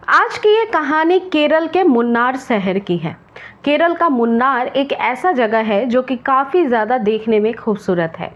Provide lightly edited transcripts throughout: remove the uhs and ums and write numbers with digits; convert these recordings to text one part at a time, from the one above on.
आज की ये कहानी केरल के मुन्नार शहर की है। केरल का मुन्नार एक ऐसा जगह है जो कि काफ़ी ज़्यादा देखने में खूबसूरत है,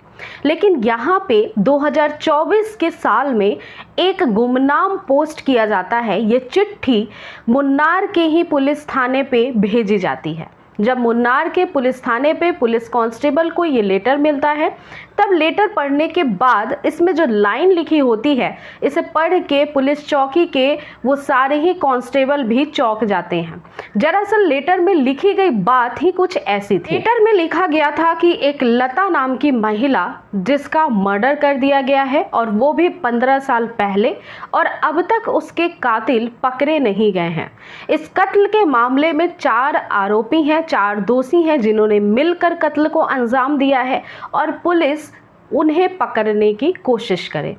लेकिन यहाँ पे 2024 के साल में एक गुमनाम पोस्ट किया जाता है। ये चिट्ठी मुन्नार के ही पुलिस थाने पे भेजी जाती है। जब मुन्नार के पुलिस थाने पे पुलिस कांस्टेबल को ये लेटर मिलता है, तब लेटर पढ़ने के बाद इसमें जो लाइन लिखी होती है, इसे पढ़ के पुलिस चौकी के वो सारे ही कांस्टेबल भी चौंक जाते हैं। दरअसल लेटर में लिखी गई बात ही कुछ ऐसी थी। लेटर में लिखा गया था कि एक लता नाम की महिला जिसका मर्डर कर दिया गया है, और वो भी 15 साल पहले, और अब तक उसके कातिल पकड़े नहीं गए हैं। इस कत्ल के मामले में 4 आरोपी हैं, 4 दोषी हैं जिन्होंने मिलकर कत्ल को अंजाम दिया है, और पुलिस उन्हें पकड़ने की कोशिश करे।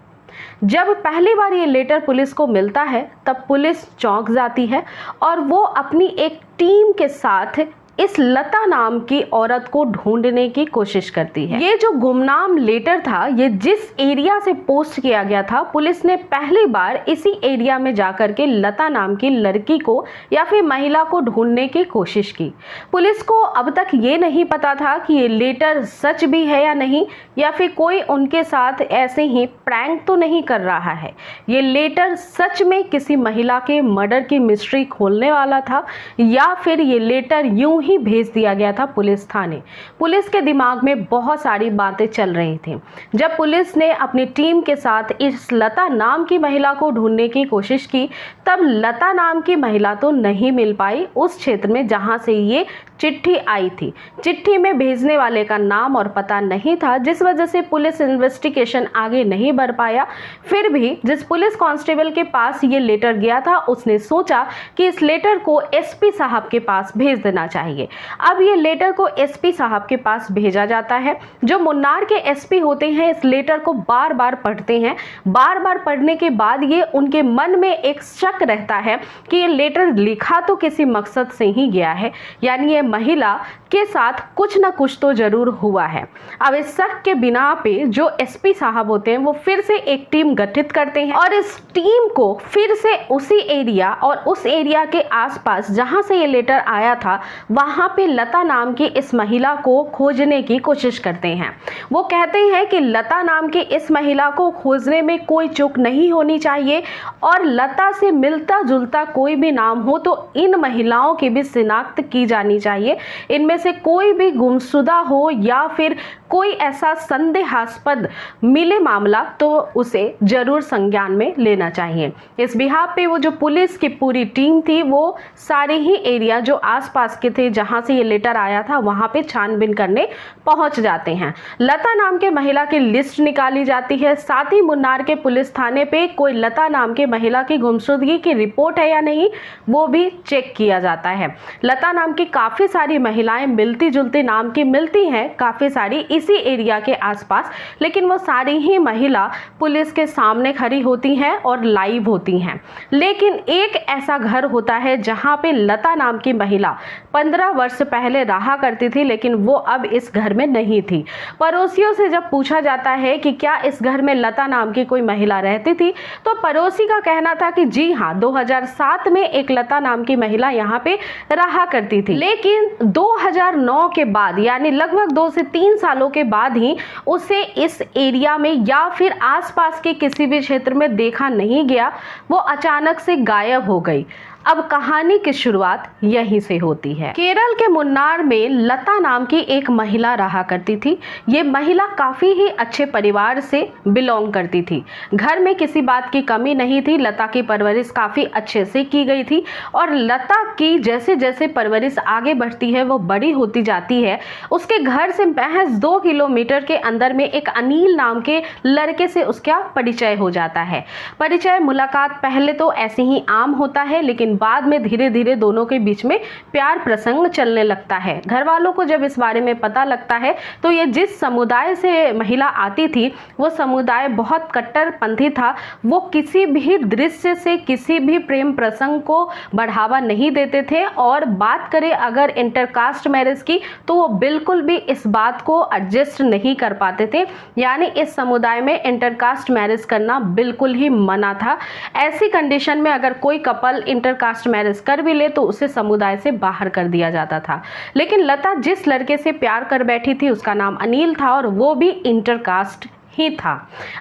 जब पहली बार ये लेटर पुलिस को मिलता है, तब पुलिस चौंक जाती है और वो अपनी एक टीम के साथ इस लता नाम की औरत को ढूंढने की कोशिश करती है। ये जो गुमनाम लेटर था, ये जिस एरिया से पोस्ट किया गया था, पुलिस ने पहली बार इसी एरिया में जाकर के लता नाम की लड़की को या फिर महिला को ढूंढने की कोशिश की। पुलिस को अब तक ये नहीं पता था कि ये लेटर सच भी है या नहीं, या फिर कोई उनके साथ ऐसे ही प्रैंक तो नहीं कर रहा है। ये लेटर सच में किसी महिला के मर्डर की मिस्ट्री खोलने वाला था, या फिर ये लेटर यूं ही भेज दिया गया था पुलिस थाने। पुलिस के दिमाग में बहुत सारी बातें चल रही थी। जब पुलिस ने अपनी टीम के साथ इस लता नाम की महिला को ढूंढने की कोशिश की, तब लता नाम की महिला तो नहीं मिल पाई उस क्षेत्र में जहां से ये चिट्ठी आई थी। चिट्ठी में भेजने वाले का नाम और पता नहीं था, जिस वजह से पुलिस इन्वेस्टिगेशन आगे नहीं बढ़ पाया। फिर भी जिस पुलिस कांस्टेबल के पास ये लेटर गया था, उसने सोचा कि इस लेटर को एसपी साहब के पास भेज देना चाहिए। अब ये लेटर को एसपी साहब के पास भेजा जाता है। जो मुन्नार के एसपी होते हैं, इस लेटर को बार बार पढ़ते हैं। बार बार पढ़ने के बाद ये उनके मन में एक शक रहता है कि ये लेटर लिखा तो किसी मकसद से ही गया है, यानी ये महिला के साथ कुछ ना कुछ तो जरूर हुआ है। अब इस शक के बिना पे जो एसपी साहब होते हैं, वो फिर से एक टीम गठित करते हैं, और इस टीम को फिर से उसी एरिया और उस एरिया के आसपास जहां से ये लेटर आया था, वहां पे लता नाम की इस महिला को खोजने की कोशिश करते हैं। वो कहते हैं कि लता नाम की इस महिला को खोजने में कोई चूक नहीं होनी चाहिए, और लता से मिलता जुलता कोई भी नाम हो तो इन महिलाओं की भी शिनाख्त की जानी चाहिए। इनमें से कोई भी गुमशुदा हो या फिर कोई ऐसा संदेहास्पद मिले मामला, तो उसे जरूर संज्ञान में लेना चाहिए। इस बिहाफ पे वो जो पुलिस की पूरी टीम थी, वो सारे ही एरिया जो आसपास के थे जहां से ये लेटर आया था, वहां पे छानबीन करने पहुंच जाते हैं। लता नाम के महिला की लिस्ट निकाली जाती है। साथ ही मुन्नार के पुलिस थाने पे कोई लता नाम के महिला की गुमशुदगी की रिपोर्ट है या नहीं, वो भी चेक किया जाता है। लता नाम की काफ़ी सारी महिलाएं मिलती जुलती नाम की मिलती हैं, काफ़ी सारी इसी एरिया के आसपास, लेकिन वो सारी ही महिला पुलिस के सामने खड़ी होती हैं और लाइव होती हैं। लेकिन एक ऐसा घर होता है जहां पे लता नाम की महिला 15 वर्ष पहले रहा करती थी, लेकिन वो अब इस घर में नहीं थी। पड़ोसियों से जब पूछा जाता है कि क्या इस घर में लता नाम की कोई महिला रहती थी, तो पड़ोसी का कहना था कि जी हाँ, 2007 में एक लता नाम की महिला यहाँ पे रहा करती थी, लेकिन 2009 के बाद, यानी लगभग 2 से 3 सालों के बाद ही उसे इस एरिया में या फिर आसपास के किसी भी क्षेत्र में देखा नहीं गया। वो अचानक से गायब हो गई। अब कहानी की शुरुआत यहीं से होती है। केरल के मुन्नार में लता नाम की एक महिला रहा करती थी। ये महिला काफ़ी ही अच्छे परिवार से बिलोंग करती थी। घर में किसी बात की कमी नहीं थी। लता की परवरिश काफ़ी अच्छे से की गई थी, और लता की जैसे जैसे परवरिश आगे बढ़ती है, वो बड़ी होती जाती है। उसके घर से महज 2 किलोमीटर के अंदर में एक अनिल नाम के लड़के से उसका परिचय हो जाता है। परिचय मुलाकात पहले तो ऐसे ही आम होता है, लेकिन लेकिन बाद में धीरे धीरे दोनों के बीच में प्यार प्रसंग चलने लगता है। घर वालों को जब इस बारे में पता लगता है तो ये जिस समुदाय से महिला आती थी वो समुदाय बहुत कट्टरपंथी था। वो किसी भी दृश्य से किसी भी प्रेम प्रसंग को बढ़ावा नहीं देते थे, और बात करें अगर इंटरकास्ट मैरिज की तो वो बिल्कुल भी इस बात को एडजस्ट नहीं कर पाते थे। यानी इस समुदाय में इंटरकास्ट मैरिज करना बिल्कुल ही मना था। ऐसी कंडीशन में अगर कोई कपल इंटरकास्ट मैरिज कर भी ले तो उसे समुदाय से बाहर कर दिया जाता था। लेकिन लता जिस लड़के से प्यार कर बैठी थी उसका नाम अनिल था और वो भी इंटरकास्ट ही था।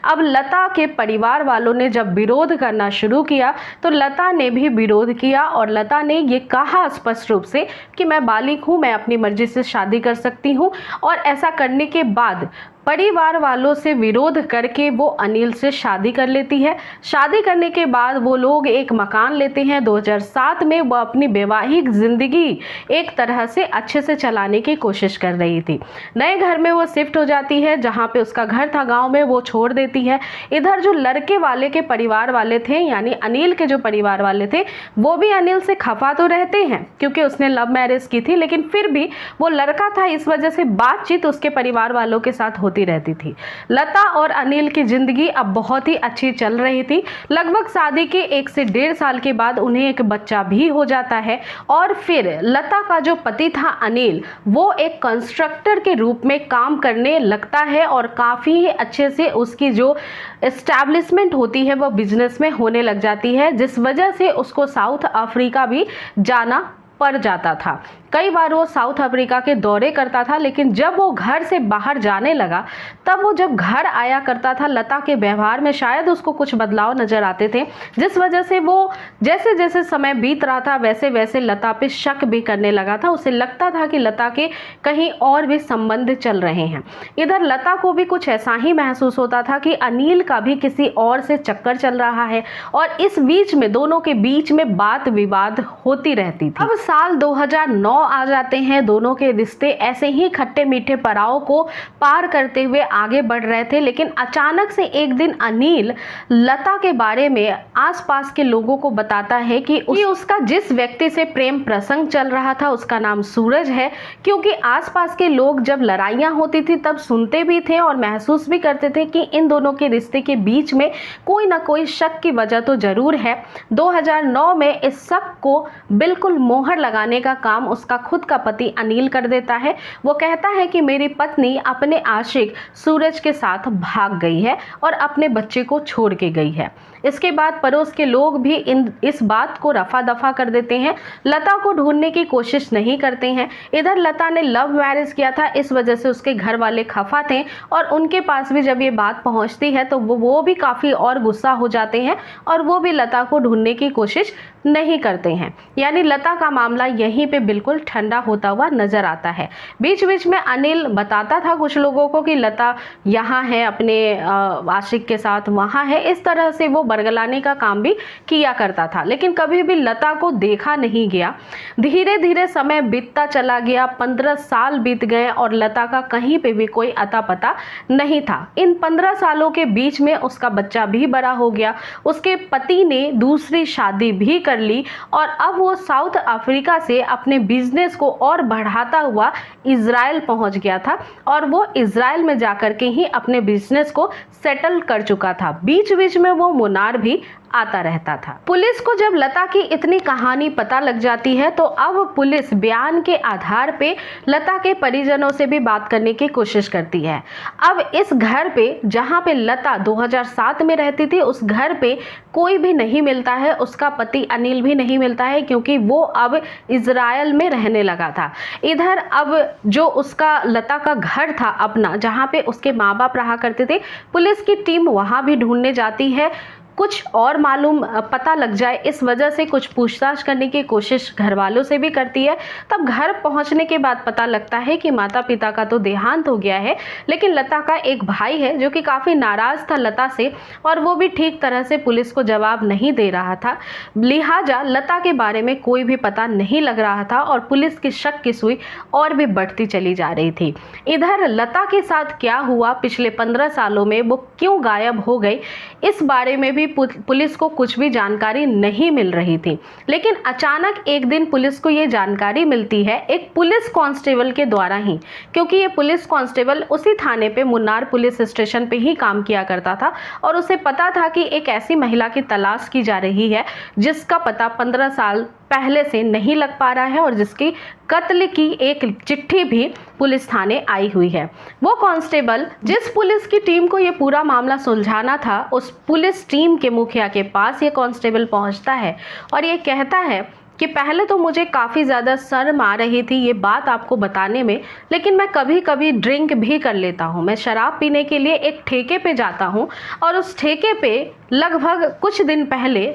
अब लता के परिवार वालों ने जब विरोध करना शुरू किया तो लता ने भी विरोध किया, और लता ने ये कहा स्पष्ट रूप से कि मैं बालिग हूँ, मैं अपनी मर्जी से शादी कर सकती हूँ। और ऐसा करने के बाद परिवार वालों से विरोध करके वो अनिल से शादी कर लेती है। शादी करने के बाद वो लोग एक मकान लेते हैं। 2007 में वो अपनी वैवाहिक जिंदगी एक तरह से अच्छे से चलाने की कोशिश कर रही थी। नए घर में वो शिफ्ट हो जाती है, जहाँ पे उसका घर था गांव में वो छोड़ देती है। इधर जो लड़के वाले के परिवार वाले थे, यानी अनिल के जो परिवार वाले थे, वो भी अनिल से खफा तो रहते हैं क्योंकि उसने लव मैरिज की थी, लेकिन फिर भी वो लड़का था, इस वजह से बातचीत उसके परिवार वालों के साथ होती रहती थी। लता और अनिल की जिंदगी अब बहुत ही अच्छी चल रही थी। लगभग शादी के 1 से 1.5 साल के बाद उन्हें एक बच्चा भी हो जाता है। और फिर लता का जो पति था अनिल, वो एक कंस्ट्रक्टर के रूप में काम करने लगता है और काफ़ी अच्छे से उसकी जो एस्टैब्लिशमेंट होती है वो बिजनेस में होने लग जाती है, जिस वजह से उसको साउथ अफ्रीका भी जाना पड़ जाता था। कई बार वो साउथ अफ्रीका के दौरे करता था, लेकिन जब वो घर से बाहर जाने लगा तब वो जब घर आया करता था लता के व्यवहार में शायद उसको कुछ बदलाव नजर आते थे, जिस वजह से वो जैसे जैसे समय बीत रहा था वैसे वैसे लता पे शक भी करने लगा था। उसे लगता था कि लता के कहीं और भी संबंध चल रहे हैं। इधर लता को भी कुछ ऐसा ही महसूस होता था कि अनिल का भी किसी और से चक्कर चल रहा है, और इस बीच में दोनों के बीच में बात विवाद होती रहती थी। अब साल 2009 आ जाते हैं। दोनों के रिश्ते ऐसे ही खट्टे मीठे पड़ाव को पार करते हुए आगे बढ़ रहे थे, लेकिन अचानक से एक दिन अनिल लता के बारे में आसपास के लोगों को बताता है कि उसका जिस व्यक्ति से प्रेम प्रसंग चल रहा था उसका नाम सूरज है। क्योंकि आसपास के लोग जब लड़ाइयाँ होती थी तब सुनते भी थे और महसूस भी करते थे कि इन दोनों के रिश्ते के बीच में कोई ना कोई शक की वजह तो जरूर है। 2009 में इस शक को बिल्कुल मोहर लगाने का काम उसका खुद का पति अनिल कर देता है। वो कहता है कि मेरी पत्नी अपने आशिक सूरज के साथ भाग गई है और अपने बच्चे को छोड़ के गई है। इसके बाद पड़ोस के लोग भी इस बात को रफा दफा कर देते हैं, लता को ढूंढने की कोशिश नहीं करते हैं। इधर लता ने लव मैरिज किया था, इस वजह से उसके घर वाले खफा थे, और उनके पास भी जब ये बात पहुंचती है तो वो भी काफ़ी और गुस्सा हो जाते हैं और वो भी लता को ढूंढने की कोशिश नहीं करते हैं। यानी लता का मामला यहीं पे बिल्कुल ठंडा होता हुआ नजर आता है। बीच बीच में अनिल बताता था कुछ लोगों को कि लता यहाँ है अपने आशिक के साथ, वहाँ है, इस तरह से वो बरगलाने का काम भी किया करता था, लेकिन कभी भी लता को देखा नहीं गया। धीरे धीरे समय बीतता चला गया, 15 साल बीत गए और लता का कहीं पे भी कोई अता पता नहीं था। इन 15 सालों के बीच में उसका बच्चा भी बड़ा हो गया, उसके पति ने दूसरी शादी भी कर ली और अब वो साउथ अफ्रीका से अपने बिजनेस को और बढ़ाता हुआ इजराइल पहुंच गया था, और वो इजराइल में जाकर के ही अपने बिजनेस को सेटल कर चुका था। बीच बीच में वो मुनार भी आता रहता था। पुलिस को जब लता की इतनी कहानी पता लग जाती है तो अब पुलिस बयान के आधार पे लता के परिजनों से भी बात करने की कोशिश करती है। अब इस घर पे जहाँ पे लता 2007 में रहती थी उस घर पे कोई भी नहीं मिलता है, उसका पति अनिल भी नहीं मिलता है क्योंकि वो अब इजराइल में रहने लगा था। इधर अब जो उसका लता का घर था अपना, जहाँ पे उसके माँ बाप रहा करते थे, पुलिस की टीम वहाँ भी ढूंढने जाती है। कुछ और मालूम पता लग जाए इस वजह से कुछ पूछताछ करने की कोशिश घर वालों से भी करती है। तब घर पहुंचने के बाद पता लगता है कि माता पिता का तो देहांत हो गया है, लेकिन लता का एक भाई है जो कि काफ़ी नाराज़ था लता से, और वो भी ठीक तरह से पुलिस को जवाब नहीं दे रहा था। लिहाजा लता के बारे में कोई भी पता नहीं लग रहा था और पुलिस की शक की सुई और भी बढ़ती चली जा रही थी। इधर लता के साथ क्या हुआ, पिछले 15 सालों में वो क्यों गायब हो गई, इस बारे में भी भी पुलिस को कुछ भी जानकारी नहीं मिल रही थी। लेकिन अचानक एक दिन पुलिस को ये जानकारी मिलती है एक पुलिस कांस्टेबल के द्वारा ही, क्योंकि ये पुलिस कांस्टेबल उसी थाने पे मुन्नार पुलिस स्टेशन पे ही काम किया करता था और उसे पता था कि एक ऐसी महिला की तलाश की जा रही है जिसका पता 15 साल पहले से नहीं लग पा रहा है और जिसकी कत्ल की एक चिट्ठी भी पुलिस थाने आई हुई है। वो कांस्टेबल जिस पुलिस की टीम को ये पूरा मामला सुलझाना था, उस पुलिस टीम के मुखिया के पास ये कांस्टेबल पहुंचता है और ये कहता है कि पहले तो मुझे काफ़ी ज़्यादा शर्म आ रही थी ये बात आपको बताने में, लेकिन मैं कभी कभी ड्रिंक भी कर लेता हूँ। मैं शराब पीने के लिए एक ठेके पे जाता हूँ और उस ठेके पे लगभग कुछ दिन पहले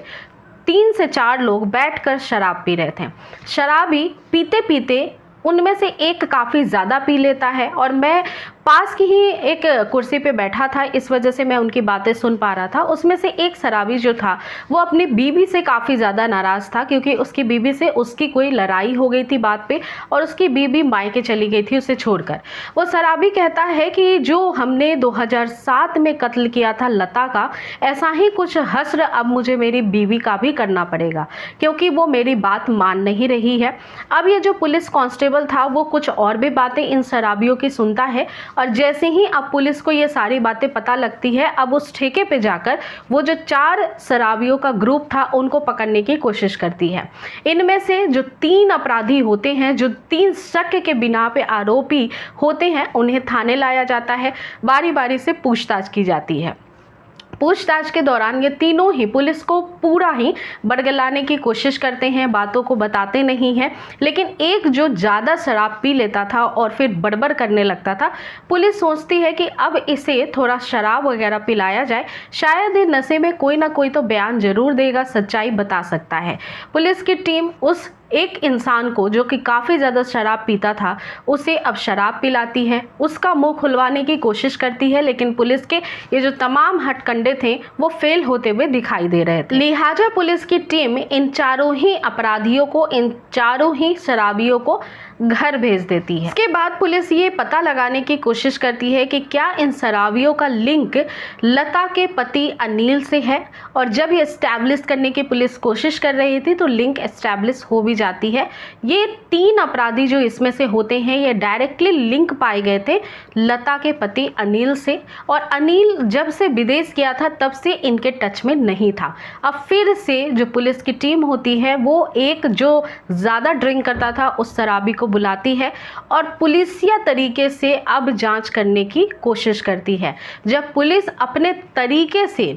3 से 4 लोग बैठकर शराब पी रहे थे। शराबी पीते पीते उनमें से एक काफ़ी ज़्यादा पी लेता है और मैं पास की ही एक कुर्सी पे बैठा था, इस वजह से मैं उनकी बातें सुन पा रहा था। उसमें से एक शराबी जो था वो अपनी बीवी से काफ़ी ज़्यादा नाराज़ था, क्योंकि उसकी बीवी से उसकी कोई लड़ाई हो गई थी बात पे और उसकी बीवी मायके चली गई थी उसे छोड़कर। वो शराबी कहता है कि जो हमने 2007 में कत्ल किया था लता का, ऐसा ही कुछ हश्र अब मुझे मेरी बीवी का भी करना पड़ेगा, क्योंकि वो मेरी बात मान नहीं रही है। अब ये जो पुलिस कांस्टेबल था वो कुछ और भी बातें इन शराबियों की सुनता है और जैसे ही अब पुलिस को ये सारी बातें पता लगती है, अब उस ठेके पे जाकर वो जो 4 शराबियों का ग्रुप था उनको पकड़ने की कोशिश करती है। इनमें से जो 3 अपराधी होते हैं, जो 3 शक के बिना पे आरोपी होते हैं, उन्हें थाने लाया जाता है। बारी बारी से पूछताछ की जाती है। पूछताछ के दौरान ये तीनों ही पुलिस को पूरा ही बरगलाने की कोशिश करते हैं, बातों को बताते नहीं हैं। लेकिन एक जो ज़्यादा शराब पी लेता था और फिर बड़बड़ करने लगता था, पुलिस सोचती है कि अब इसे थोड़ा शराब वगैरह पिलाया जाए, शायद ये नशे में कोई ना कोई तो बयान जरूर देगा, सच्चाई बता सकता है। पुलिस की टीम उस एक इंसान को जो कि काफ़ी ज़्यादा शराब पीता था उसे अब शराब पिलाती है, उसका मुंह खुलवाने की कोशिश करती है, लेकिन पुलिस के ये जो तमाम हथकंडे थे वो फेल होते हुए दिखाई दे रहे थे। लिहाजा पुलिस की टीम इन चारों ही अपराधियों को, इन चारों ही शराबियों को घर भेज देती है। इसके बाद पुलिस ये पता लगाने की कोशिश करती है कि क्या इन शराबियों का लिंक लता के पति अनिल से है, और जब ये एस्टैब्लिश करने की पुलिस कोशिश कर रही थी तो लिंक एस्टैब्लिश हो भी जाती है। ये 3 अपराधी जो इसमें से होते हैं ये डायरेक्टली लिंक पाए गए थे लता के पति अनिल से, और अनिल जब से विदेश गया था तब से इनके टच में नहीं था। अब फिर से जो पुलिस की टीम होती है वो एक जो ज़्यादा ड्रिंक करता था उस शराबी को बुलाती है और पुलिसिया तरीके से अब जांच करने की कोशिश करती है। जब पुलिस अपने तरीके से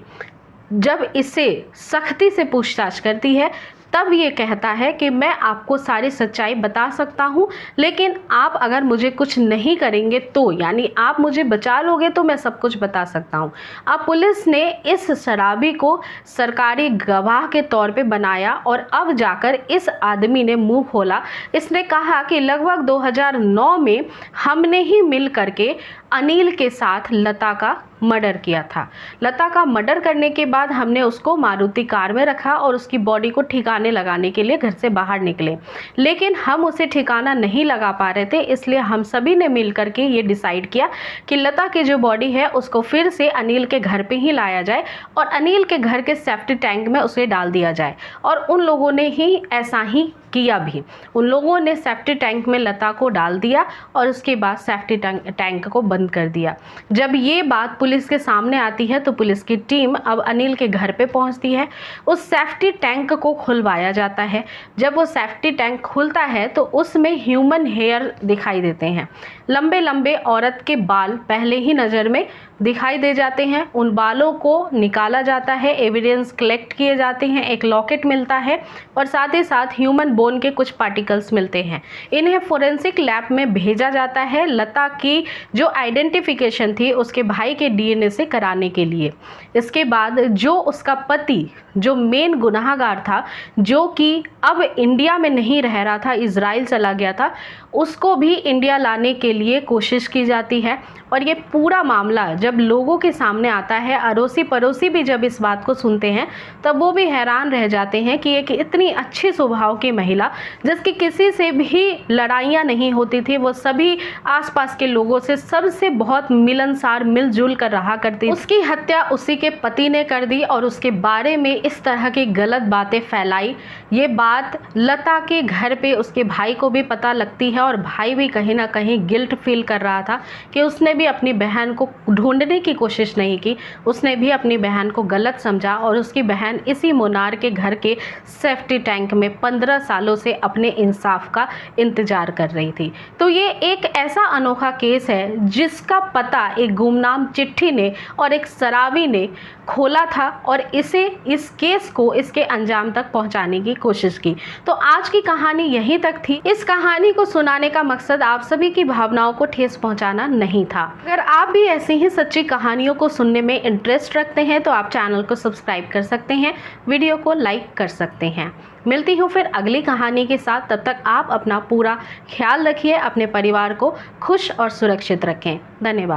जब इसे सख्ती से पूछताछ करती है तब ये कहता है कि मैं आपको सारी सच्चाई बता सकता हूँ, लेकिन आप अगर मुझे कुछ नहीं करेंगे तो, यानी आप मुझे बचा लोगे तो मैं सब कुछ बता सकता हूँ। अब पुलिस ने इस शराबी को सरकारी गवाह के तौर पे बनाया और अब जाकर इस आदमी ने मुंह खोला। इसने कहा कि लगभग 2009 में हमने ही मिल करके अनिल के साथ लता का मर्डर किया था। लता का मर्डर करने के बाद हमने उसको मारुति कार में रखा और उसकी बॉडी को ठिकाने लगाने के लिए घर से बाहर निकले, लेकिन हम उसे ठिकाना नहीं लगा पा रहे थे, इसलिए हम सभी ने मिल करके ये डिसाइड किया कि लता की जो बॉडी है उसको फिर से अनिल के घर पे ही लाया जाए और अनिल के घर के सेफ्टी टैंक में उसे डाल दिया जाए। और उन लोगों ने ही ऐसा ही किया भी। उन लोगों ने सेफ्टी टैंक में लता को डाल दिया और उसके बाद सेफ्टी टैंक को बंद कर दिया। जब ये बात पुलिस के सामने आती है तो पुलिस की टीम अब अनिल के घर पे पहुंचती है। उस सेफ्टी टैंक को खुलवाया जाता है। जब वो सेफ्टी टैंक खुलता है तो उसमें ह्यूमन हेयर दिखाई देते हैं। लंबे लंबे औरत के बाल पहले ही नज़र में दिखाई दे जाते हैं। उन बालों को निकाला जाता है, एविडेंस कलेक्ट किए जाते हैं, एक लॉकेट मिलता है और साथ ही साथ ह्यूमन बोन के कुछ पार्टिकल्स मिलते हैं। इन्हें फोरेंसिक लैब में भेजा जाता है लता की जो आइडेंटिफिकेशन थी उसके भाई के डीएनए से कराने के लिए। इसके बाद जो उसका पति, जो मेन गुनाहगार था, जो कि अब इंडिया में नहीं रह रहा था, इजराइल चला गया था, उसको भी इंडिया लाने के लिए कोशिश की जाती है। और ये पूरा मामला जब जब लोगों के सामने आता है, अड़ोसी पड़ोसी भी जब इस बात को सुनते हैं, तब वो भी हैरान रह जाते हैं कि एक इतनी अच्छी स्वभाव की महिला, जिसकी किसी से भी लड़ाइयाँ नहीं होती थी, वो सभी आसपास के लोगों से सबसे बहुत मिलनसार मिलजुल कर रहा करती, उसकी हत्या उसी के पति ने कर दी और उसके बारे में इस तरह की गलत बातें फैलाई। ये बात लता के घर पे उसके भाई को भी पता लगती है और भाई भी कहीं ना कहीं गिल्ट फील कर रहा था कि उसने भी अपनी बहन को ढूंढने की कोशिश नहीं की, उसने भी अपनी बहन को गलत समझा और उसकी बहन इसी मुन्नार के घर के सेफ्टी टैंक में 15 सालों से अपने इंसाफ का इंतजार कर रही थी। तो ये एक ऐसा अनोखा केस है जिसका पता एक गुमनाम चिट्ठी ने और एक शराबी ने खोला था और इस केस को इसके अंजाम तक पहुंचाने की कोशिश की। तो आज की कहानी यहीं तक थी। इस कहानी को सुनाने का मकसद आप सभी की भावनाओं को ठेस पहुंचाना नहीं था। अगर आप भी ऐसी ही सच्ची कहानियों को सुनने में इंटरेस्ट रखते हैं तो आप चैनल को सब्सक्राइब कर सकते हैं, वीडियो को लाइक कर सकते हैं। मिलती हूँ फिर अगली कहानी के साथ। तब तक आप अपना पूरा ख्याल रखिए, अपने परिवार को खुश और सुरक्षित रखें। धन्यवाद।